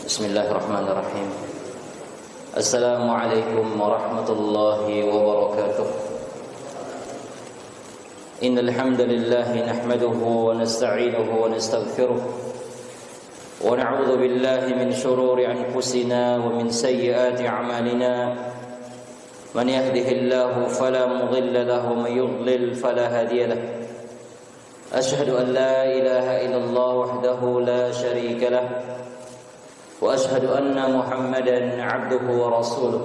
Bismillahirrahmanirrahim. Assalamualaikum warahmatullahi wabarakatuh. Innal hamdalillah nahmaduhu wa nasta'inuhu wa nastaghfiruh wa na'udzu billahi min shururi anfusina wa min sayyiati a'malina. Man yahdihillahu fala mudilla lahu wa man yudlil fala hadiya lahu. Ashhadu an la ilaha illallah wahdahu la sharika lahu وأشهد أن محمدا عبده ورسوله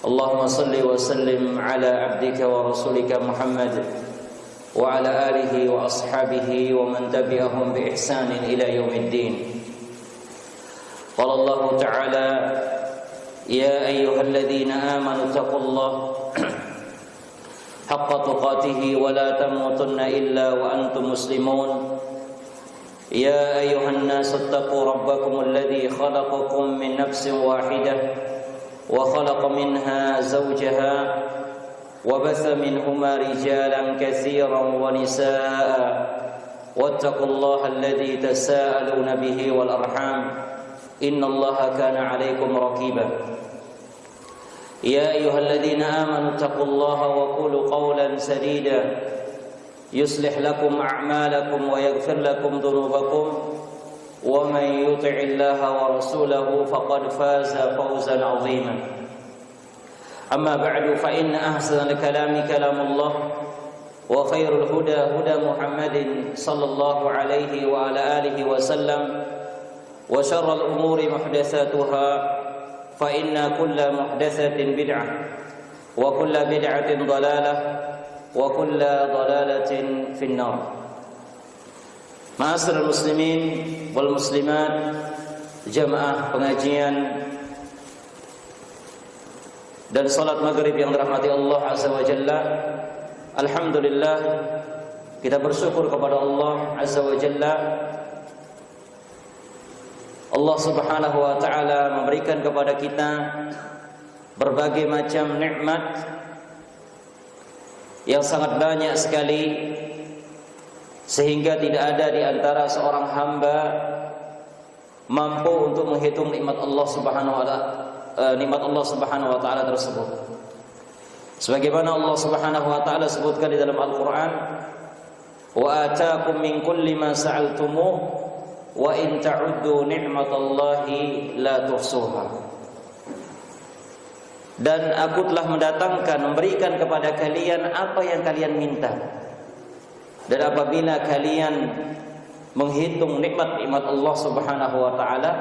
اللهم صل وسلم على عبدك ورسولك محمد وعلى آله وأصحابه ومن تبعهم بإحسان إلى يوم الدين قال الله تعالى يا أيها الذين آمنوا اتقوا الله حق تقاته ولا تموتن إلا وأنتم مسلمون يا أيها الناس اتقوا ربكم الذي خلقكم من نفس واحدة وخلق منها زوجها وبث منهما رجالا كثيرا ونساء واتقوا الله الذي تساءلون به والأرحام إن الله كان عليكم رقيبا يا أيها الذين آمنوا اتقوا الله وقولوا قولا سديدا يصلح لكم أعمالكم ويغفر لكم ذنوبكم ومن يطع الله ورسوله فقد فاز فوزا عظيما أما بعد فإن أحسن الكلام كلام الله وخير الهدى هدى محمد صلى الله عليه وعلى آله وسلم وشر الأمور محدثاتها فإن كل محدثة بدعة وكل بدعة ضلالة wa kullu dhalalatin finnar. Ma'asyiral muslimin wal muslimat, jamaah pengajian dan salat maghrib yang dirahmati Allah Azza wa Jalla. Alhamdulillah, kita bersyukur kepada Allah Azza wa Jalla. Allah Subhanahu wa taala memberikan kepada kita berbagai macam nikmat yang sangat banyak sekali, sehingga tidak ada di antara seorang hamba mampu untuk menghitung nikmat Allah Subhanahu wa taala tersebut. Sebagaimana Allah Subhanahu wa taala sebutkan di dalam Al-Qur'an, wa ataakum min kulli ma sa'altumuh wa in ta'uddu ni'matallahi la tuhsuha. Dan aku telah mendatangkan, memberikan kepada kalian apa yang kalian minta. Dan apabila kalian menghitung nikmat-nikmat Allah Subhanahu wa taala,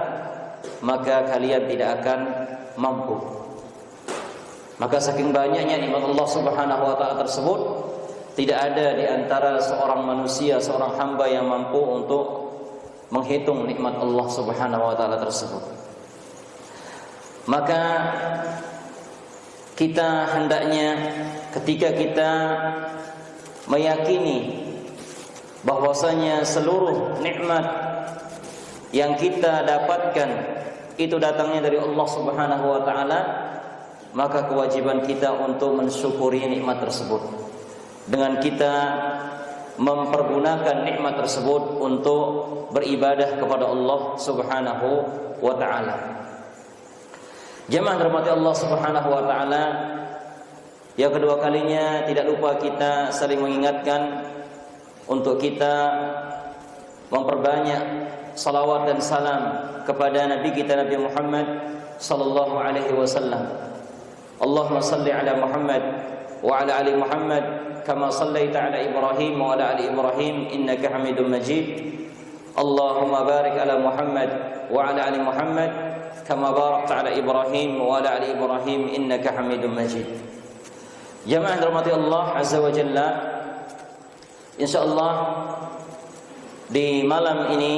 maka kalian tidak akan mampu. Maka saking banyaknya nikmat Allah Subhanahu wa taala tersebut, tidak ada di antara seorang manusia, seorang hamba yang mampu untuk menghitung nikmat Allah Subhanahu wa taala tersebut. Maka kita hendaknya ketika kita meyakini bahwasanya seluruh nikmat yang kita dapatkan itu datangnya dari Allah Subhanahu wa taala, maka kewajiban kita untuk mensyukuri nikmat tersebut dengan kita mempergunakan nikmat tersebut untuk beribadah kepada Allah Subhanahu wa taala. Jemaah dirahmati Allah Subhanahu wa taala, yang kedua kalinya tidak lupa kita saling mengingatkan untuk kita memperbanyak salawat dan salam kepada Nabi kita Nabi Muhammad sallallahu alaihi wasallam. Allahumma salli ala Muhammad wa ala ali Muhammad kama sallaita ala Ibrahim wa ala ali Ibrahim innaka Hamidum Majid. Allahumma barik ala Muhammad wa ala ali Muhammad kama barakta ala Ibrahim wa ala ali Ibrahim innaka Hamidum Majid. Jamaah dirahmati Allah Azza wa Jalla, insyaallah di malam ini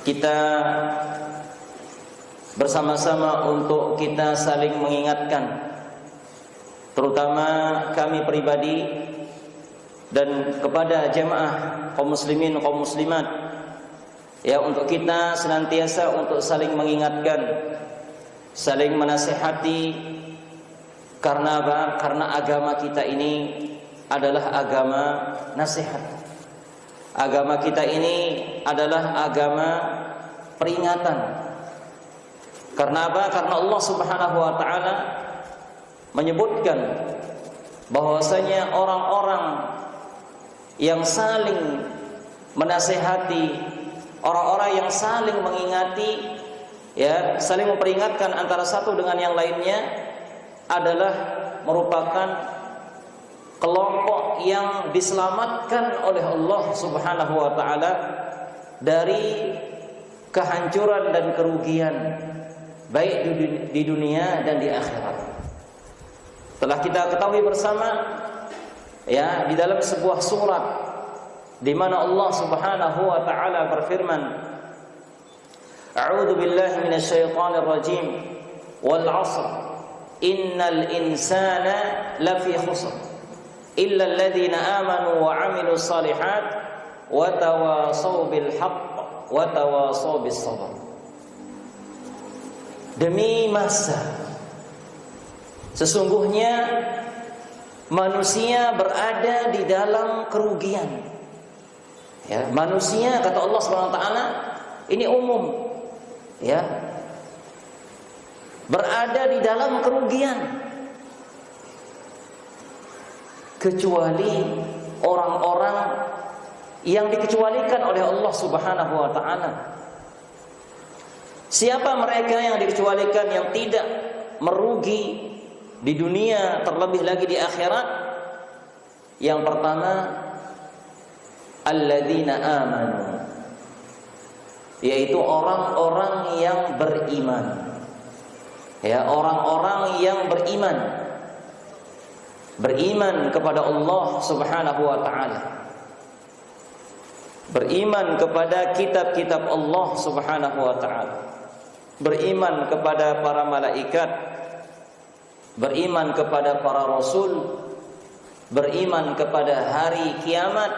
kita bersama-sama untuk kita saling mengingatkan, terutama kami pribadi dan kepada jamaah kaum muslimin kaum muslimat, ya, untuk kita senantiasa untuk saling mengingatkan, saling menasihati. Karena apa? Karena agama kita ini adalah agama nasihat. Agama kita ini adalah agama peringatan. Karena apa? Karena Allah Subhanahu wa taala menyebutkan bahwasanya orang-orang yang saling menasehati, orang-orang yang saling mengingati, ya, saling memperingatkan antara satu dengan yang lainnya adalah merupakan kelompok yang diselamatkan oleh Allah Subhanahu wa taala dari kehancuran dan kerugian baik di dunia dan di akhirat. Telah kita ketahui bersama, ya, di dalam sebuah surat di mana Allah Subhanahu wa taala berfirman, A'udzu billahi minasyaitonir rajim. Wal 'ashr. Innal insana lafi khusr. Illa alladziina aamanu wa 'amilus shalihat wa tawashaw bil haqq wa tawashaw bis sabr. Demi masa, sesungguhnya manusia berada di dalam kerugian. Ya, manusia, kata Allah SWT, ini umum, ya, berada di dalam kerugian, kecuali orang-orang yang dikecualikan oleh Allah Subhanahu wa taala. Siapa mereka yang dikecualikan, yang tidak merugi di dunia, terlebih lagi di akhirat? Yang pertama, alladzina amanu, yaitu orang-orang yang beriman. Ya, orang-orang yang beriman. Beriman kepada Allah Subhanahu wa taala. Beriman kepada kitab-kitab Allah Subhanahu wa taala. Beriman kepada para malaikat. Beriman kepada para rasul. Beriman kepada hari kiamat.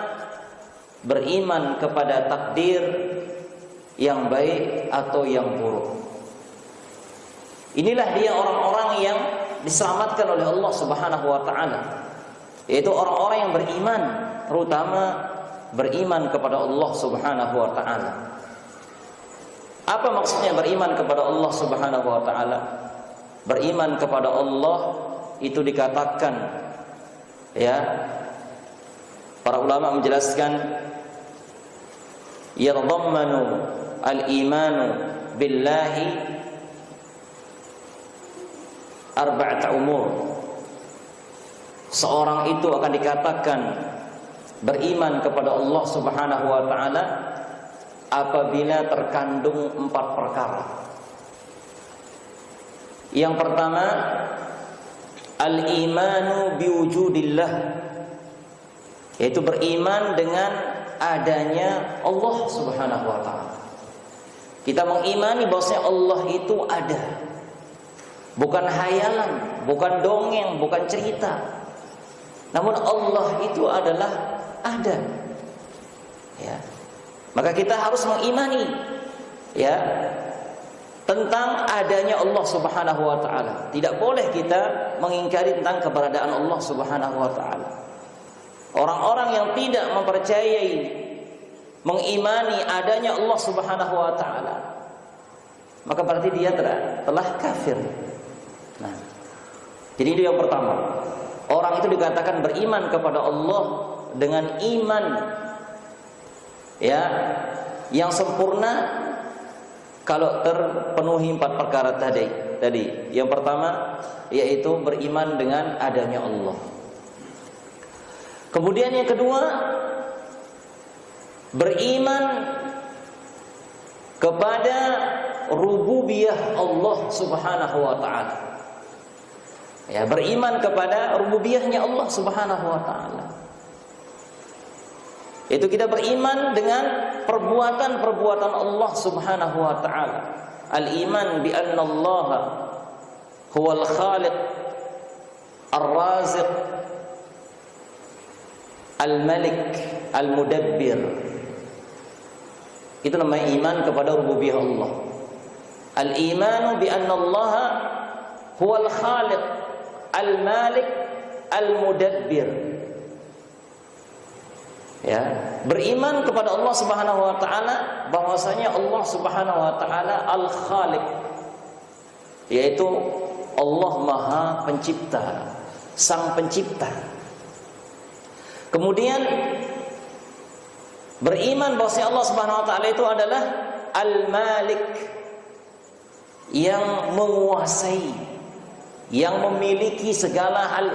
Beriman kepada takdir yang baik atau yang buruk. Inilah dia orang-orang yang diselamatkan oleh Allah Subhanahu wa taala, yaitu orang-orang yang beriman, terutama beriman kepada Allah Subhanahu wa taala. Apa maksudnya beriman kepada Allah Subhanahu wa taala? Beriman kepada Allah itu dikatakan, ya, para ulama menjelaskan, yadhammanu al-imanu billahi arba'at umur. Seorang itu akan dikatakan beriman kepada Allah Subhanahu wa taala apabila terkandung 4 perkara. Yang pertama, al-imanu biwujudillah, yaitu beriman dengan adanya Allah Subhanahu wa taala. Kita mengimani bahwasanya Allah itu ada. Bukan hayalan, bukan dongeng, bukan cerita. Namun Allah itu adalah ada. Ya. Maka kita harus mengimani, ya, tentang adanya Allah Subhanahu wa taala. Tidak boleh kita mengingkari tentang keberadaan Allah Subhanahu wa taala. Orang-orang yang tidak mempercayai, mengimani adanya Allah Subhanahu wa taala, maka berarti dia telah kafir. Nah, jadi itu yang pertama. Orang itu dikatakan beriman kepada Allah dengan iman, ya, yang sempurna kalau terpenuhi 4 perkara tadi. Yang pertama yaitu beriman dengan adanya Allah. Kemudian yang kedua, beriman kepada rububiyah Allah Subhanahu wa taala. Ya, beriman kepada rububiyahnya Allah Subhanahu wa taala. Itu kita beriman dengan perbuatan-perbuatan Allah Subhanahu wa taala. Al-iman bi anna Allah huwal khaliq ar-raziq al-malik al-mudabbir. Itu namanya iman kepada rububiyah Allah. Al-imanu bi anna Allah huwal khaliq al-malik al-mudabbir. Ya, beriman kepada Allah Subhanahu wa taala bahwasanya Allah Subhanahu wa taala Al-Khaliq, yaitu Allah Maha Pencipta, Sang Pencipta. Kemudian beriman bahwasanya Allah Subhanahu wa taala itu adalah Al-Malik, yang menguasai, yang memiliki segala hal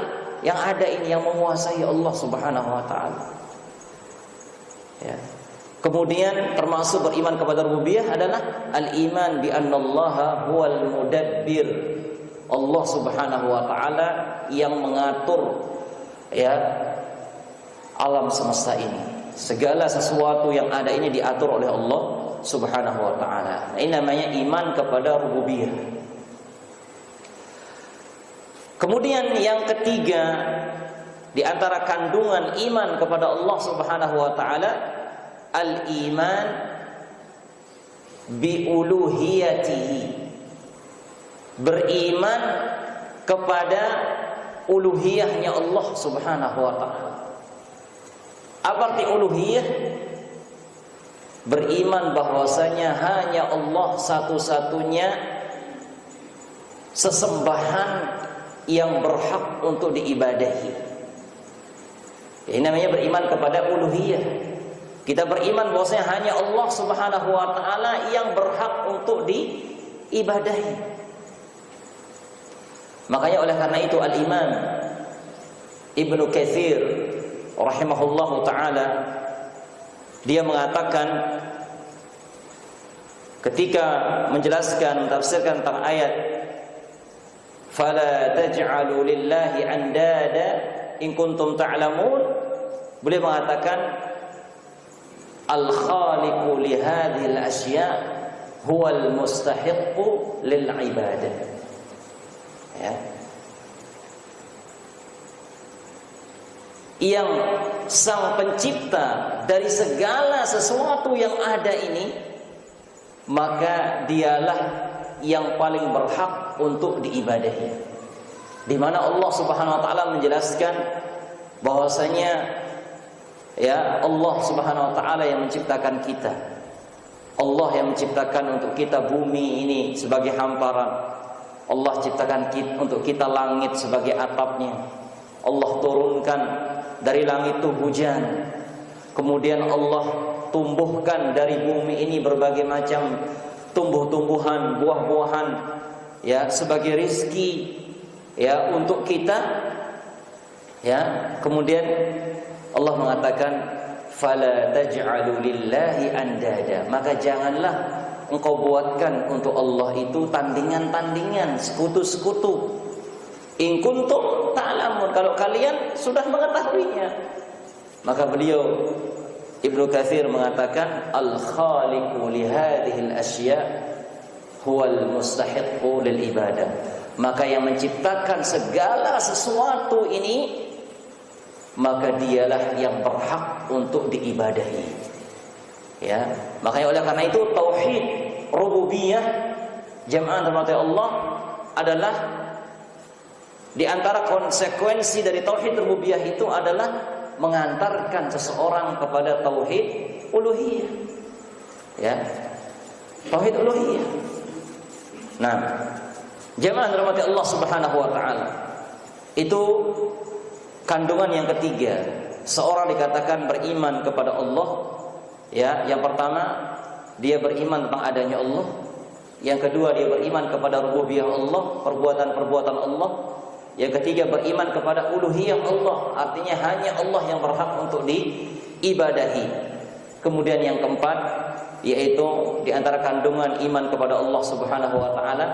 yang ada ini, yang menguasai Allah Subhanahu wa taala. Ya. Kemudian termasuk beriman kepada rububiyah adalah al-iman bi annallaha huwal mudabbir. Allah Subhanahu wa taala yang mengatur, ya, alam semesta ini. Segala sesuatu yang ada ini diatur oleh Allah Subhanahu wa taala. Ini namanya iman kepada rububiyah. Kemudian yang ketiga di antara kandungan iman kepada Allah Subhanahu wa taala, al-iman bi uluhiyatihi. Beriman kepada uluhiyahnya Allah Subhanahu wa taala. Apa arti uluhiyah? Beriman bahwasanya hanya Allah satu-satunya sesembahan yang berhak untuk diibadahi. Ini namanya beriman kepada uluhiyah. Kita beriman bahwasanya hanya Allah Subhanahu wa taala yang berhak untuk diibadahi. Makanya oleh karena itu Al-Imam Ibnu Katsir rahimahullahu taala dia mengatakan ketika menjelaskan tafsirkan tentang ayat fala taj'alu lillahi andada in kuntum ta'lamun, beliau mengatakan al-khaliqu li hadhil asya' huwal mustahiqqu lil ibadah. Ya. Yang sang pencipta dari segala sesuatu yang ada ini, maka dialah yang paling berhak untuk diibadahi. Di mana Allah Subhanahu wa taala menjelaskan bahwasanya ya Allah Subhanahu wa taala yang menciptakan kita. Allah yang menciptakan untuk kita bumi ini sebagai hamparan. Allah ciptakan untuk kita langit sebagai atapnya. Allah turunkan dari langit itu hujan. Kemudian Allah tumbuhkan dari bumi ini berbagai macam tumbuh-tumbuhan, buah-buahan, ya, sebagai rizki, ya, untuk kita. Ya, kemudian Allah mengatakan fala taj'alu lillahi andada, maka janganlah engkau buatkan untuk Allah itu tandingan-tandingan, sekutu-sekutu. In kuntum ta'lamun, kalau kalian sudah mengetahuinya. Maka beliau Ibnu Katsir mengatakan al-khaliqu li hadhil asya' huwal mustahiqqu lil ibadah. Maka yang menciptakan segala sesuatu ini, maka dialah yang berhak untuk diibadahi. Ya, makanya oleh karena itu tauhid rububiyah jamaah rahmati Allah adalah di antara konsekuensi dari tauhid rububiyah itu adalah mengantarkan seseorang kepada tauhid uluhiyah. Ya. Tauhid uluhiyah. Nah, jamaah rahmati Allah Subhanahu wa taala. Itu kandungan yang ketiga. Seorang dikatakan beriman kepada Allah. Ya, yang pertama dia beriman tentang adanya Allah. Yang kedua dia beriman kepada rububiyah Allah, perbuatan-perbuatan Allah. Yang ketiga beriman kepada uluhiyah Allah, artinya hanya Allah yang berhak untuk diibadahi. Kemudian yang keempat yaitu di antara kandungan iman kepada Allah Subhanahu wa taala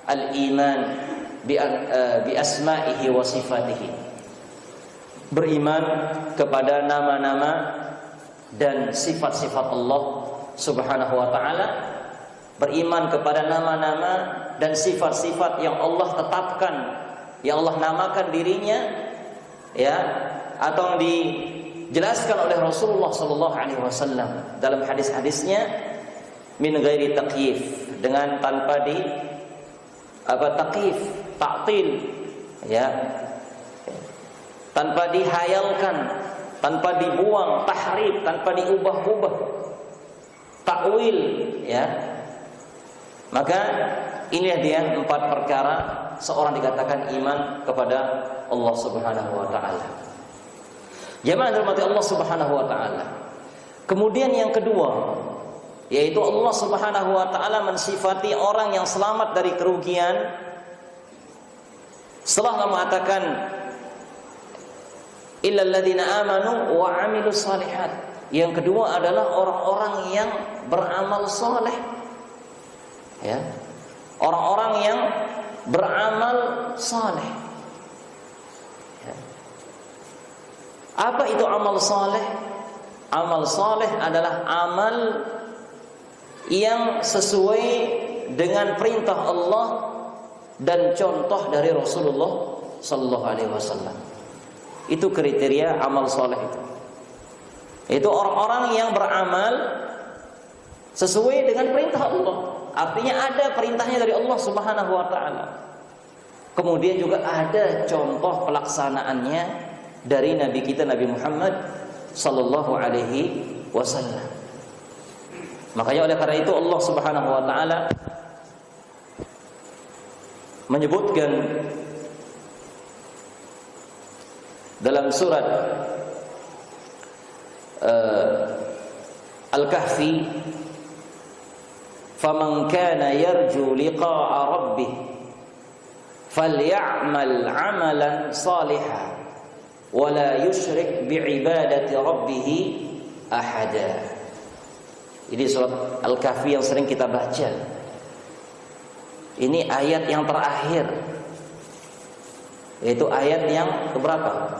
al-iman bi asma'ihi wa sifatihi. Beriman kepada nama-nama dan sifat-sifat Allah Subhanahu wa taala, beriman kepada nama-nama dan sifat-sifat yang Allah tetapkan, yang Allah namakan dirinya, ya, atau dijelaskan oleh Rasulullah sallallahu alaihi wasallam dalam hadis-hadisnya min ghairi taqyif, dengan tanpa taqyif, ta'til, ya, tanpa dihayalkan, tanpa dibuang, tahrif, tanpa diubah-ubah, takwil, ya. Maka inilah dia 4 perkara seorang dikatakan iman kepada Allah Subhanahu wa taala. Jemaah dirahmati Allah Subhanahu wa taala. Kemudian yang kedua, yaitu Allah Subhanahu wa taala mensifati orang yang selamat dari kerugian setelah Allah mengatakan illal ladzina amanu wa 'amilus shalihat. Yang kedua adalah orang-orang yang beramal saleh. Ya. Orang-orang yang beramal saleh. Ya. Apa itu amal saleh? Amal saleh adalah amal yang sesuai dengan perintah Allah dan contoh dari Rasulullah sallallahu alaihi wasallam. Itu kriteria amal saleh itu. Itu orang-orang yang beramal sesuai dengan perintah Allah. Artinya ada perintahnya dari Allah Subhanahu wa taala. Kemudian juga ada contoh pelaksanaannya dari Nabi kita Nabi Muhammad sallallahu alaihi wasallam. Makanya oleh karena itu Allah Subhanahu wa taala menyebutkan dalam surat Al-Kahfi, "Faman kana yarju liqa'a rabbih falyamal 'amalan shalihan wa la yusyrik bi'ibadati rabbih ahada." Ini surat Al-Kahfi yang sering kita baca. Ini ayat yang terakhir, yaitu ayat yang keberapa?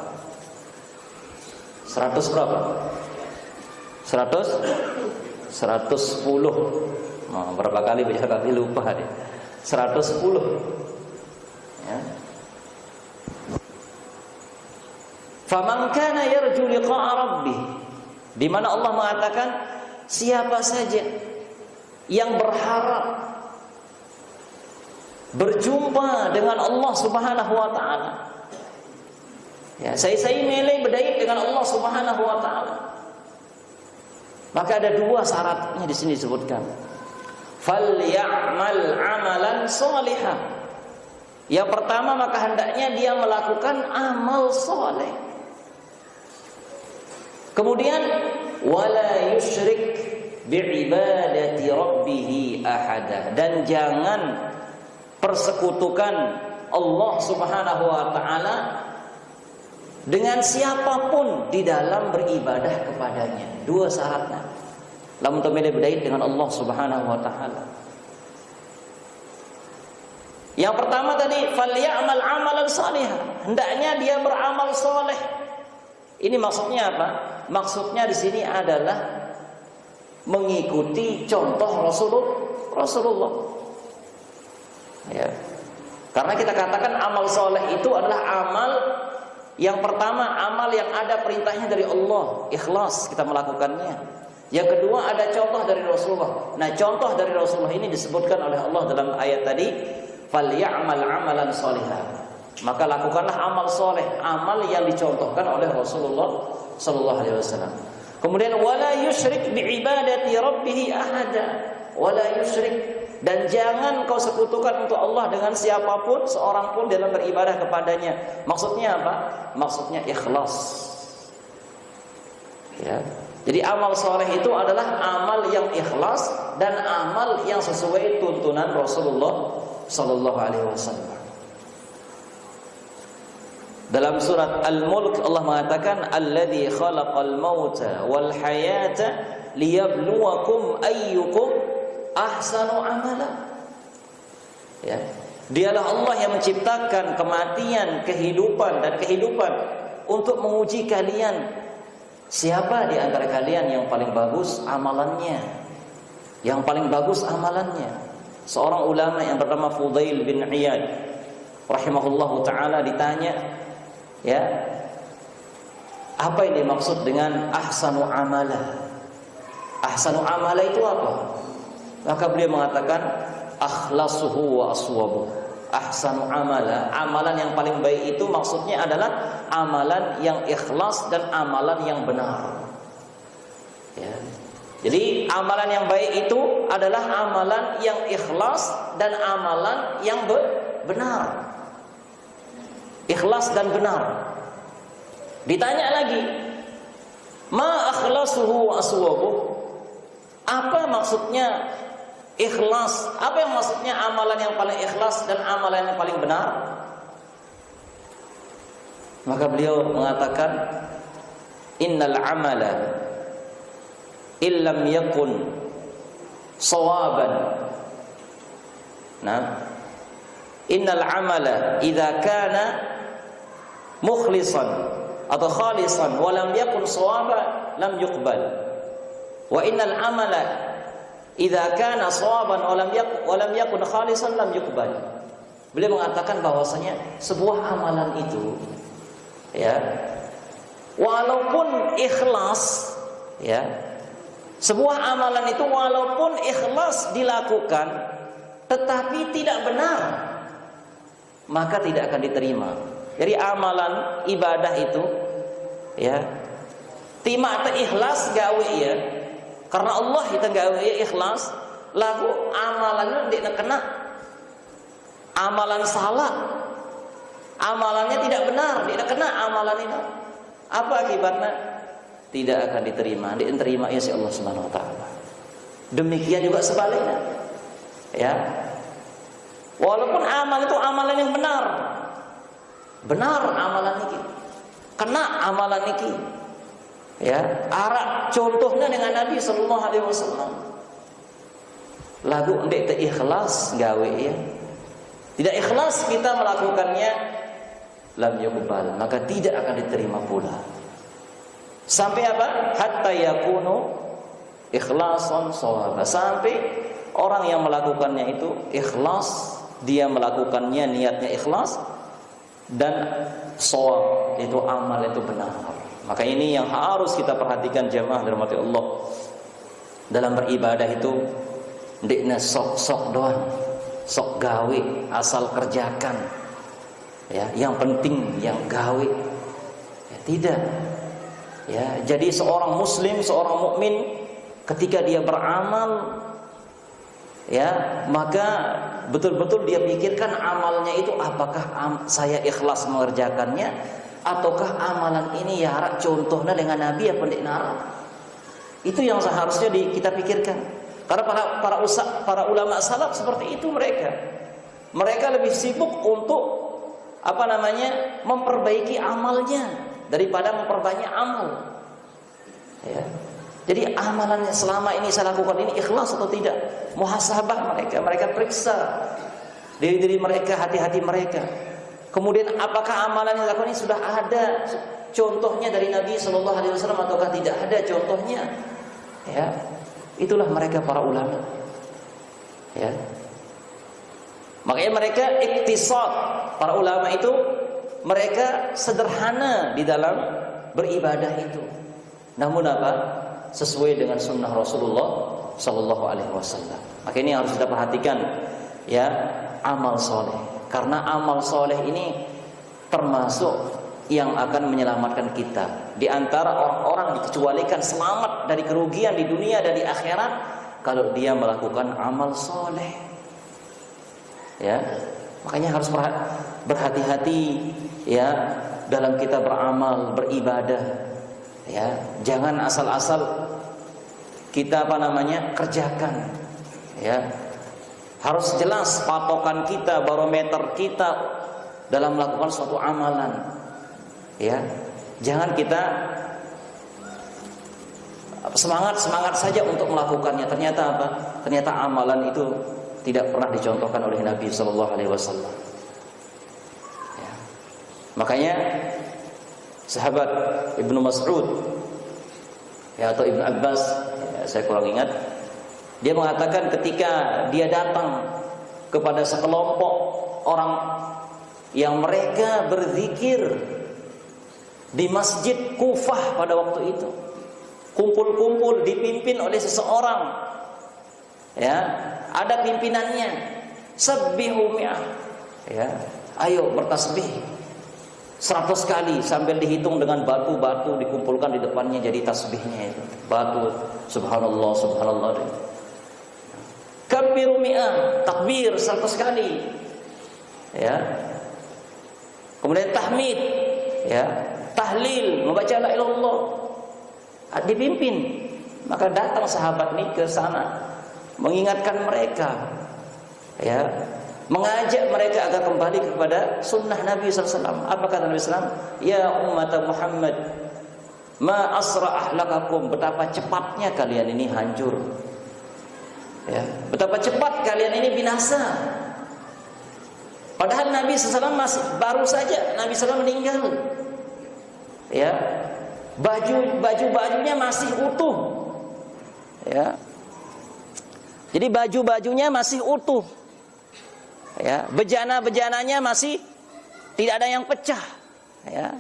100 berapa? 110. Oh, berapa kali baca kali lupa deh. 110. Ya. Faman kana yarju liqa'a rabbih, di mana Allah mengatakan siapa saja yang berharap berjumpa dengan Allah Subhanahu wa taala. Ya, saya melai berdait dengan Allah Subhanahu wa taala. Maka ada 2 syaratnya di sini disebutkan. Falyamal 'amalan shalihan. Yang pertama, maka hendaknya dia melakukan amal saleh. Kemudian wala yusyrik bi'ibadati rabbih ahada, dan jangan persekutukan Allah Subhanahu wa taala dengan siapapun di dalam beribadah kepadanya. 2 syaratnya. Lamun temele berdait dengan Allah Subhanahu wa taala. Yang pertama tadi falyamal 'amalan shalihan, hendaknya dia beramal saleh. Ini maksudnya apa? Maksudnya di sini adalah mengikuti contoh Rasulullah. Ya. Karena kita katakan amal soleh itu adalah amal yang pertama, amal yang ada perintahnya dari Allah, ikhlas kita melakukannya. Yang kedua, ada contoh dari Rasulullah. Nah, contoh dari Rasulullah ini disebutkan oleh Allah dalam ayat tadi, "Falyamal 'amalan shalihan." Maka lakukanlah amal soleh, amal yang dicontohkan oleh Rasulullah sallallahu alaihi wasallam. Kemudian wala yusyrik bi'ibadati rabbih ahada, wala yusyrik, dan jangan kau sekutukan untuk Allah dengan siapapun, seorang pun dalam beribadah kepadanya. Maksudnya apa? Maksudnya ikhlas. Ya. Jadi amal soleh itu adalah amal yang ikhlas dan amal yang sesuai tuntunan Rasulullah sallallahu alaihi wasallam. Dalam surat Al-Mulk Allah mengatakan alladzi khalaqal mauta wal hayata liyabluwakum ayyukum ahsanu amala. Ya. Dialah Allah yang menciptakan kematian, kehidupan dan kehidupan untuk menguji kalian. Siapa di antara kalian yang paling bagus amalannya? Yang paling bagus amalannya. Seorang ulama yang bernama Fudail bin Iyad rahimahullahu taala ditanya, ya, apa yang dimaksud dengan ahsanu amala? Ahsanu amala itu apa? Maka beliau mengatakan akhlasuhu wa aswabuh. ahsanu amala. Amalan yang paling baik itu maksudnya adalah amalan yang ikhlas dan amalan yang benar. Ya. Jadi amalan yang baik itu adalah amalan yang ikhlas dan amalan yang benar. Ikhlas dan benar. Ditanya lagi, ma akhlasuhu wa aswabuh? Apa maksudnya ikhlas? Apa yang maksudnya amalan yang paling ikhlas dan amalan yang paling benar? Maka beliau mengatakan, innal amala illam yakun sawaban. Nah, innal amala idza kana mukhlisan atau khalisan wa lam yakun sawaban lam yuqbal. Wa innal amala idza kana sawaban wa lam yakun khalisan lam yuqbal. Beliau mengatakan bahwasanya sebuah amalan itu, ya, walaupun ikhlas, ya, sebuah amalan itu walaupun ikhlas dilakukan tetapi tidak benar, maka tidak akan diterima. Jadi amalan ibadah itu, ya, tima te ikhlas gawe ya, karena Allah kita gawe ikhlas, lagu amalannya tidak kena, amalan salah, amalannya tidak benar, tidak kena amalan itu, apa akibatnya? Tidak akan diterima, diterima ya si Allah Subhanahu wa taala. Demikian juga sebaliknya. Ya. Walaupun amal itu amalan yang benar. Benar amalan iki. Kena amalan iki. Ya, arak contohnya dengan Nabi sallallahu alaihi wasallam. Lagu ndek teu ikhlas gawe ya. Tidak ikhlas kita melakukannya, lam yuqbal, maka tidak akan diterima pula. Sampai apa? Hatta yakunu ikhlasan shawaba. Sampai orang yang melakukannya itu ikhlas, dia melakukannya niatnya ikhlas dan shawab, itu amal itu benar. Maka ini yang harus kita perhatikan jemaah dirahmati Allah. Dalam beribadah itu ndekna sok-sok doang, sok gawe, asal kerjakan. Ya, yang penting yang gawe. Ya, tidak. Ya, jadi seorang muslim, seorang mukmin ketika dia beramal, ya, maka betul-betul dia pikirkan amalnya itu apakah saya ikhlas mengerjakannya ataukah amalan ini ya contohnya dengan Nabi apa ndak nara. Itu yang seharusnya kita pikirkan. Karena para ulama salaf seperti itu mereka. Mereka lebih sibuk untuk memperbaiki amalnya daripada memperbanyak amal. Ya. Jadi amalan yang selama ini saya lakukan ini ikhlas atau tidak? Muhasabah mereka periksa diri mereka, hati-hati mereka. Kemudian apakah amalan yang dilakukan ini sudah ada contohnya dari Nabi sallallahu alaihi wasallam ataukah tidak ada contohnya? Ya. Itulah mereka para ulama. Ya. Makanya mereka iktisad, para ulama itu mereka sederhana di dalam beribadah itu. Namun apa? Sesuai dengan sunnah Rasulullah sallallahu alaihi wasallam. Maka ini harus kita perhatikan, ya, amal soleh. Karena amal soleh ini termasuk yang akan menyelamatkan kita. Di antara orang-orang dikecualikan selamat dari kerugian di dunia dan di akhirat kalau dia melakukan amal soleh. Ya, makanya harus berhati-hati, ya, dalam kita beramal, beribadah. Ya, jangan asal-asal kita kerjakan. Ya, harus jelas patokan kita, barometer kita dalam melakukan suatu amalan. Ya, jangan kita semangat saja untuk melakukannya. Ternyata apa? Ternyata amalan itu tidak pernah dicontohkan oleh Nabi Sallallahu Alaihi Wasallam. Ya. Makanya sahabat Ibnu Mas'ud, ya, atau Ibnu Abbas, ya, saya kurang ingat, dia mengatakan ketika dia datang kepada sekelompok orang yang mereka berzikir di masjid Kufah pada waktu itu, kumpul-kumpul dipimpin oleh seseorang, ya, ada pimpinannya, sabbihu mi'ah, Ya, ayo bertasbih 100 kali sambil dihitung dengan batu-batu dikumpulkan di depannya jadi tasbihnya itu. Batu, subhanallah, subhanallah. Kabbiru mi'ah, takbir 100 kali. Ya. Kemudian tahmid, ya, tahlil, membaca la ilaha illallah. Dipimpin. Maka datang sahabat ini ke sana mengingatkan mereka. Ya. Mengajak mereka agar kembali kepada sunnah Nabi SAW. Apa kata Nabi SAW? Ya umat Muhammad, ma asra ahlakakum. Betapa cepatnya kalian ini hancur. Ya, betapa cepat kalian ini binasa. Padahal Nabi SAW masih baru saja Nabi SAW meninggal. Ya, baju-bajunya masih utuh. Ya, jadi baju-bajunya masih utuh. Ya, bejana-bejananya masih tidak ada yang pecah. Ya.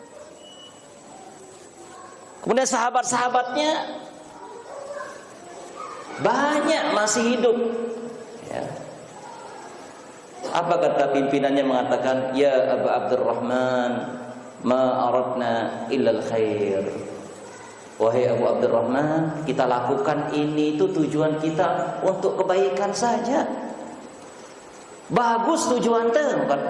Kemudian sahabat-sahabatnya banyak masih hidup. Ya. Apa kata pimpinannya mengatakan, ya Abu Abdurrahman, ma aradna illal khair. Wahai Abu Abdurrahman, kita lakukan ini itu tujuan kita untuk kebaikan saja. Bagus tujuan teh, bukan?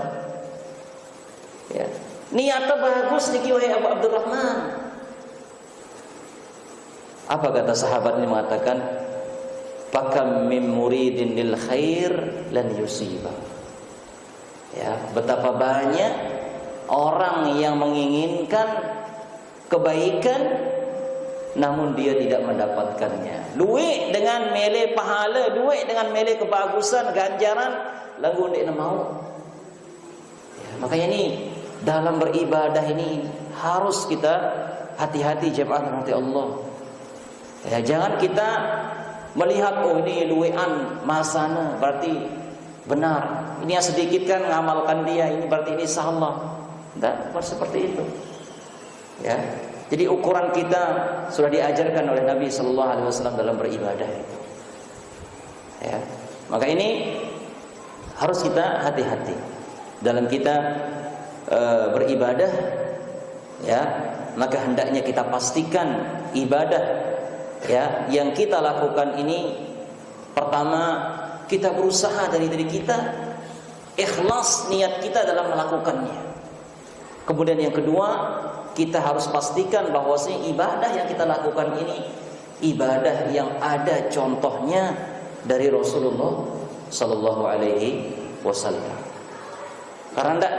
Ya. Niatnya bagus niki wahai Abu Abdurrahman. Apa kata sahabat ini mengatakan, fakam min muridin lil khair lan yusiba. Ya, betapa banyak orang yang menginginkan kebaikan namun dia tidak mendapatkannya. Duit dengan mele pahala, duit dengan mele kebagusan, ganjaran, lagu ndik mau. Ya, makanya ini dalam beribadah ini harus kita hati-hati jemaah rahmati Allah. Ya, jangan kita melihat oh ini luwean masana berarti benar. Ini yang sedikit kan ngamalkan dia, ini berarti ini salah. Enggak, bukan seperti itu. Ya. Jadi ukuran kita sudah diajarkan oleh Nabi sallallahu alaihi wasallam dalam beribadah itu. Ya. Maka ini harus kita hati-hati dalam kita beribadah, ya. Maka hendaknya kita pastikan ibadah, ya, yang kita lakukan ini pertama kita berusaha dari diri kita, ikhlas niat kita dalam melakukannya. Kemudian yang kedua, kita harus pastikan bahwasanya ibadah yang kita lakukan ini ibadah yang ada contohnya dari Rasulullah sallallahu alaihi wasallam. Karena ndak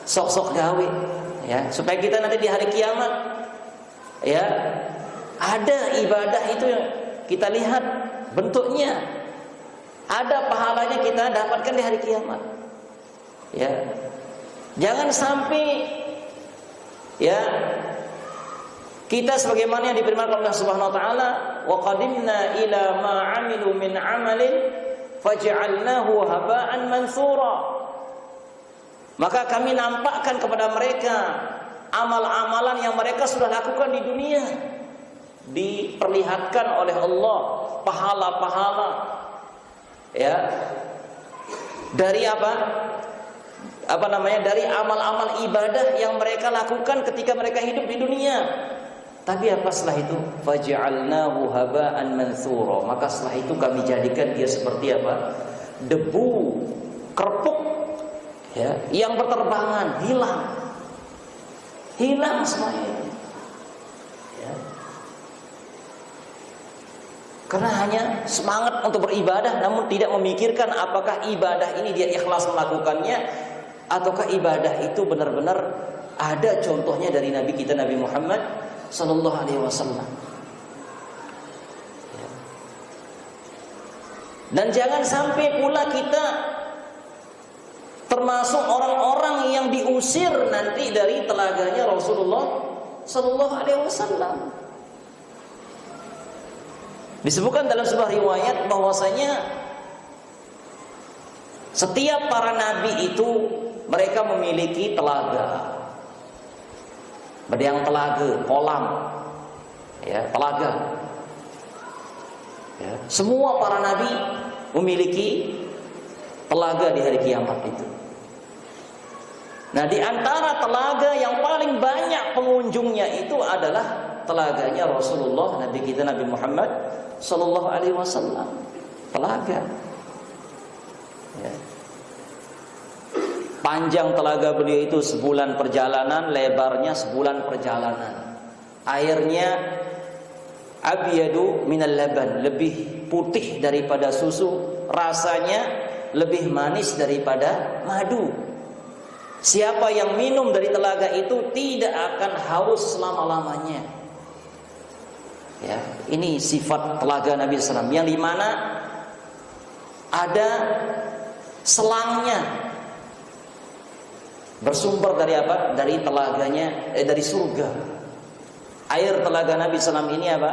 sok-sok gawe, ya, supaya kita nanti di hari kiamat, ya, ada ibadah itu yang kita lihat bentuknya, ada pahalanya kita dapatkan di hari kiamat. Ya. Jangan sampai, ya, kita sebagaimana yang difirmankan Allah Subhanahu wa taala, wa qadimna ila ma 'amilu min 'amalin faj'alnahu haba'an mansura. Maka kami nampakkan kepada mereka amal-amalan yang mereka sudah lakukan di dunia, diperlihatkan oleh Allah pahala-pahala, ya, dari dari amal-amal ibadah yang mereka lakukan ketika mereka hidup di dunia. Tapi apa setelah itu? Faj'alnahu haba'an mansura. Maka setelah itu kami jadikan dia seperti apa? Debu, kerpuk, ya, yang berterbangan, hilang semuanya itu. Ya. Karena hanya semangat untuk beribadah namun tidak memikirkan apakah ibadah ini dia ikhlas melakukannya ataukah ibadah itu benar-benar ada contohnya dari Nabi kita Nabi Muhammad sallallahu alaihi wasallam. Dan jangan sampai pula kita termasuk orang-orang yang diusir nanti dari telaganya Rasulullah sallallahu alaihi wasallam. Disebutkan dalam sebuah riwayat bahwasanya setiap para nabi itu mereka memiliki telaga. Ada yang telaga, kolam, ya, telaga. Ya. Semua para nabi memiliki telaga di hari kiamat itu. Nah, di antara telaga yang paling banyak pengunjungnya itu adalah telaganya Rasulullah, Nabi kita Nabi Muhammad sallallahu alaihi wasallam. Telaga. Ya. Panjang telaga beliau itu sebulan perjalanan, lebarnya sebulan perjalanan. Airnya abyadu minal laban, lebih putih daripada susu, rasanya lebih manis daripada madu. Siapa yang minum dari telaga itu tidak akan haus selama-lamanya. Ya, ini sifat telaga Nabi SAW yang dimana ada selangnya, bersumber dari apa? Dari telaganya, dari surga. Air telaga Nabi SAW ini apa?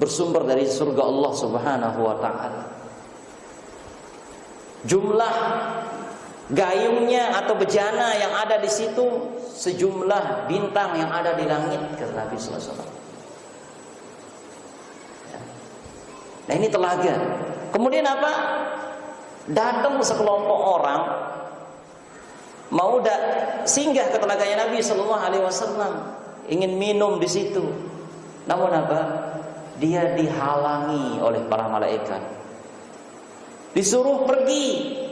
Bersumber dari surga Allah Subhanahu wa Ta'ala. Jumlah gayungnya atau bejana yang ada di situ sejumlah bintang yang ada di langit, kata Nabi sallallahu alaihi wasallam. Nah, ini telaga. Kemudian apa? Datang sekelompok orang mau singgah ke telaganya Nabi sallallahu alaihi wasallam, ingin minum di situ. Namun apa? Dia dihalangi oleh para malaikat. Disuruh pergi.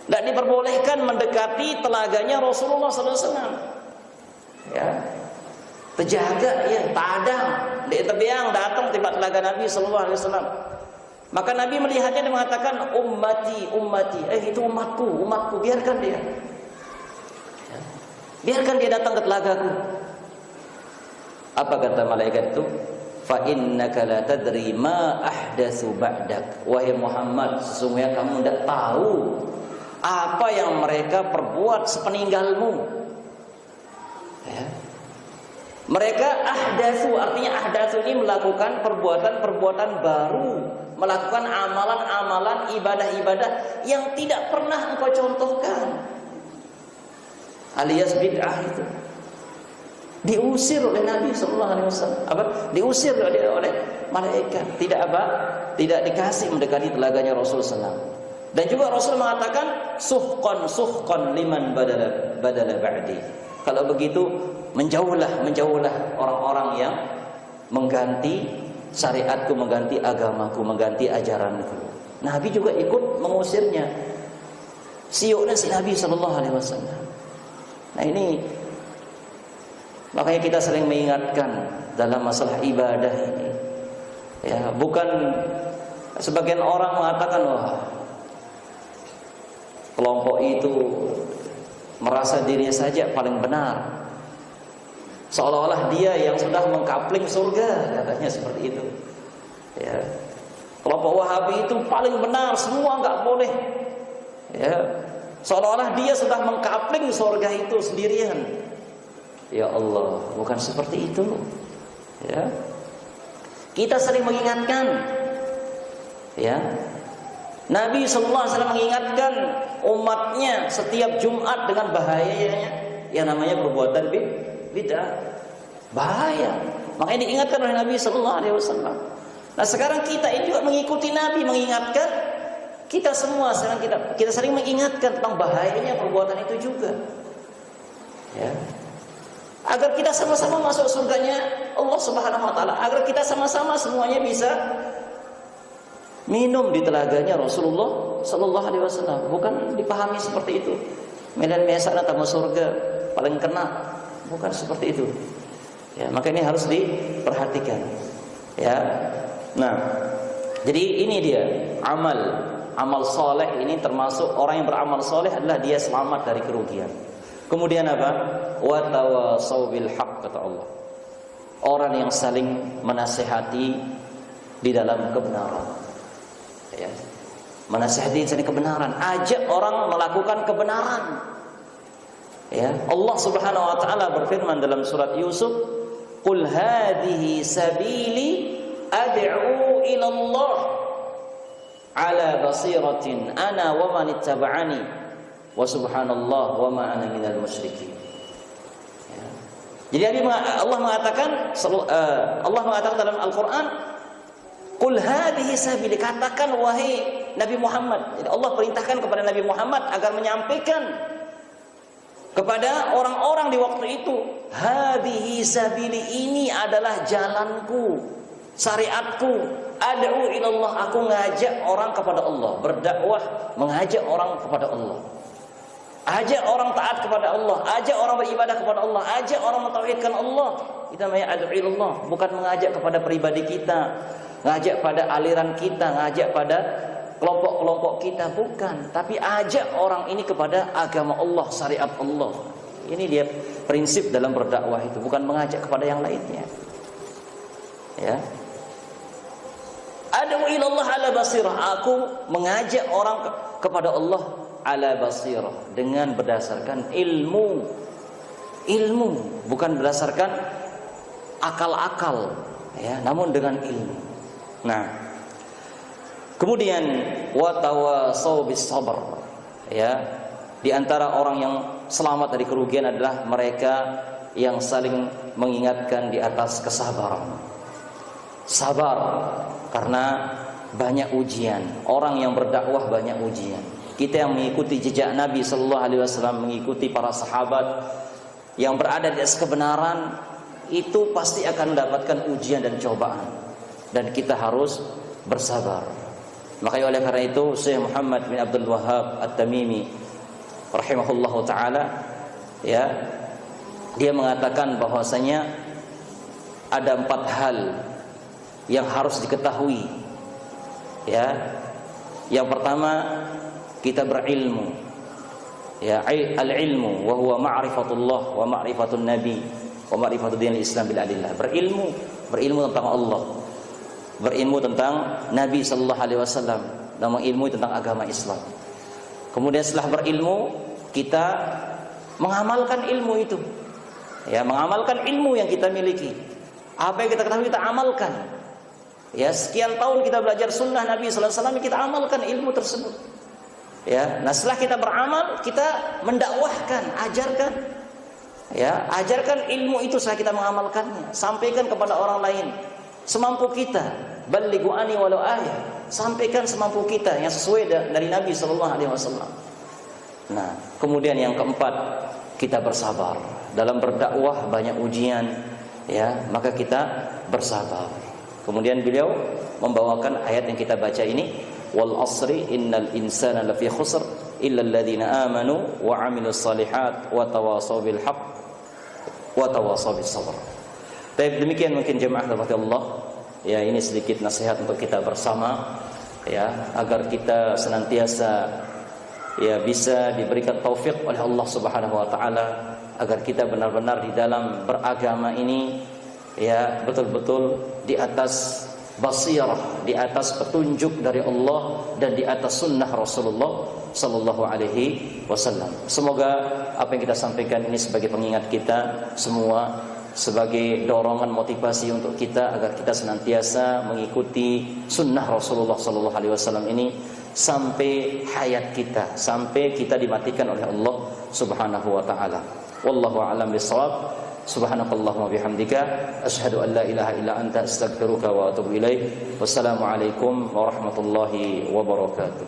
Tidak diperbolehkan mendekati telaganya Rasulullah SAW. Ya, terjaga, ya, tadang, di tebiang datang tiba telaga Nabi SAW. Maka Nabi melihatnya dan mengatakan, ummati, ummati, itu umatku, umatku, biarkan dia. Ya, biarkan dia datang ke telagaku. Apa kata malaikat itu? Fa innaka la tadri ma ahdatsu ba'dak. Wahai Muhammad, sesungguhnya kamu tidak tahu apa yang mereka perbuat sepeninggalmu. Ya. Mereka ahdatsu, artinya ahdatsu ini melakukan perbuatan-perbuatan baru, melakukan amalan-amalan, ibadah-ibadah yang tidak pernah engkau contohkan, alias bid'ah itu. Diusir oleh Nabi sallallahu alaihi wasallam. Apa? Diusir oleh malaikat. Tidak apa? Tidak dikasih mendekati telaganya Rasul sallallahu alaihi wasallam. Dan juga Rasul mengatakan suhqan liman badala ba'di. Kalau begitu menjauhlah orang-orang yang mengganti syariatku, mengganti agamaku, mengganti ajaranku. Nabi juga ikut mengusirnya. Siuknya si Nabi sallallahu alaihi wasallam. Nah, ini makanya kita sering mengingatkan dalam masalah ibadah ini. Ya, bukan sebagian orang mengatakan, wah, kelompok itu merasa dirinya saja paling benar, seolah-olah dia yang sudah mengkapling surga, katanya seperti itu. Ya, kelompok Wahabi itu paling benar, semua nggak boleh. Ya, seolah-olah dia sudah mengkapling surga itu sendirian. Ya Allah, bukan seperti itu. Ya, kita sering mengingatkan. Ya, Nabi SAW mengingatkan umatnya setiap Jumat dengan bahayanya yang namanya perbuatan bid'ah. Bahaya. Makanya diingatkan oleh Nabi SAW. Nah, sekarang kita ini juga mengikuti Nabi, mengingatkan kita semua. Sekarang kita sering mengingatkan tentang bahayanya perbuatan itu juga. Ya, agar kita sama-sama masuk surganya Allah Subhanahu wa Ta'ala, agar kita sama-sama semuanya bisa minum di telaganya Rasulullah sallallahu alaihi wasallam. Bukan dipahami seperti itu. Medan mesana tamu surga paling kena, bukan seperti itu. Ya, maka ini harus diperhatikan. Ya. Nah, jadi ini dia amal saleh ini, termasuk orang yang beramal saleh adalah dia selamat dari kerugian. Kemudian apa? Wa tawasau bil haqq, kata Allah. Orang yang saling menasihati di dalam kebenaran. Ya, menasihati saling kebenaran, ajak orang melakukan kebenaran. Ya, Allah Subhanahu wa Ta'ala berfirman dalam surat Yusuf, "Qul hadhihi sabili ad'u ila Allah ala basiratin ana wa man ittaba'ani wa subhanallah wa ma ana minal musyrikin." Ya. Jadi Allah mengatakan dalam Al-Qur'an, Qul hadhihi sabili, katakan wahai Nabi Muhammad. Jadi Allah perintahkan kepada Nabi Muhammad agar menyampaikan kepada orang-orang di waktu itu, hadhihi sabili, ini adalah jalanku, syariatku, ad'u ilallah, aku ngajak orang kepada Allah, berdakwah, mengajak orang kepada Allah. Ajak orang taat kepada Allah, ajak orang beribadah kepada Allah, ajak orang mentauhidkan Allah. Itu namanya ad'u ilallah, bukan mengajak kepada pribadi kita, ngajak pada aliran kita, ngajak pada kelompok-kelompok kita, bukan, tapi ajak orang ini kepada agama Allah, syariat Allah. Ini dia prinsip dalam berdakwah itu, bukan mengajak kepada yang lainnya. Ya. Ad'u ilallah ala basirah, aku mengajak orang kepada Allah ala basirah, dengan berdasarkan ilmu, bukan berdasarkan akal-akal, ya, namun dengan ilmu. Nah, kemudian watawasau bis sabr, ya, di antara orang yang selamat dari kerugian adalah mereka yang saling mengingatkan di atas kesabaran. Sabar karena banyak ujian. Orang yang berdakwah banyak ujian. Kita yang mengikuti jejak Nabi sallallahu alaihi wasallam, mengikuti para sahabat yang berada di atas kebenaran, itu pasti akan mendapatkan ujian dan cobaan, dan kita harus bersabar. Makanya oleh karena itu Syekh Muhammad bin Abdul Wahhab At-Tamimi rahimahullahu taala, ya, dia mengatakan bahwasanya ada 4 hal yang harus diketahui. Ya. Yang pertama, kita berilmu. Ya, al-ilmu wa huwa ma'rifatullah wa ma'rifatun nabi wa ma'rifatu dinil Islam bil adillah. Berilmu tentang Allah, berilmu tentang Nabi sallallahu alaihi wasallam, dan mengilmui tentang agama Islam. Kemudian setelah berilmu, kita mengamalkan ilmu itu. Ya, mengamalkan ilmu yang kita miliki. Apa yang kita ketahui kita amalkan. Ya, sekian tahun kita belajar sunnah Nabi sallallahu alaihi wasallam, kita amalkan ilmu tersebut. Ya, nah setelah kita beramal, kita mendakwahkan, ajarkan. Ya, ajarkan ilmu itu setelah kita mengamalkannya, sampaikan kepada orang lain semampu kita. Balighu ani walau ayah, sampaikan semampu kita yang sesuai dari Nabi sallallahu alaihi wasallam. Nah, kemudian yang keempat, kita bersabar. Dalam berdakwah banyak ujian, ya, maka kita bersabar. Kemudian beliau membawakan ayat yang kita baca ini, wal asri innal insana lafi khusr illa alladziina amanu wa 'amilus shalihat wa tawashaw bil haqq wa tawashaw bis sabr. Baik, demikian mungkin jemaah rahmati Allah. Ya, ini sedikit nasihat untuk kita bersama, ya, agar kita senantiasa, ya, bisa diberikan taufik oleh Allah Subhanahu wa taala, agar kita benar-benar di dalam beragama ini, ya, betul-betul di atas basirah, di atas petunjuk dari Allah dan di atas sunnah Rasulullah sallallahu alaihi wasallam. Semoga apa yang kita sampaikan ini sebagai pengingat kita semua, sebagai dorongan motivasi untuk kita agar kita senantiasa mengikuti sunnah Rasulullah sallallahu alaihi wasallam ini sampai hayat kita, sampai kita dimatikan oleh Allah Subhanahu wa taala. Wallahu a'lam bishawab. Subhanakallahumma bihamdika asyhadu an la ilaha illa anta astaghfiruka wa atubu ilaik. Wassalamu alaikum warahmatullahi wabarakatuh.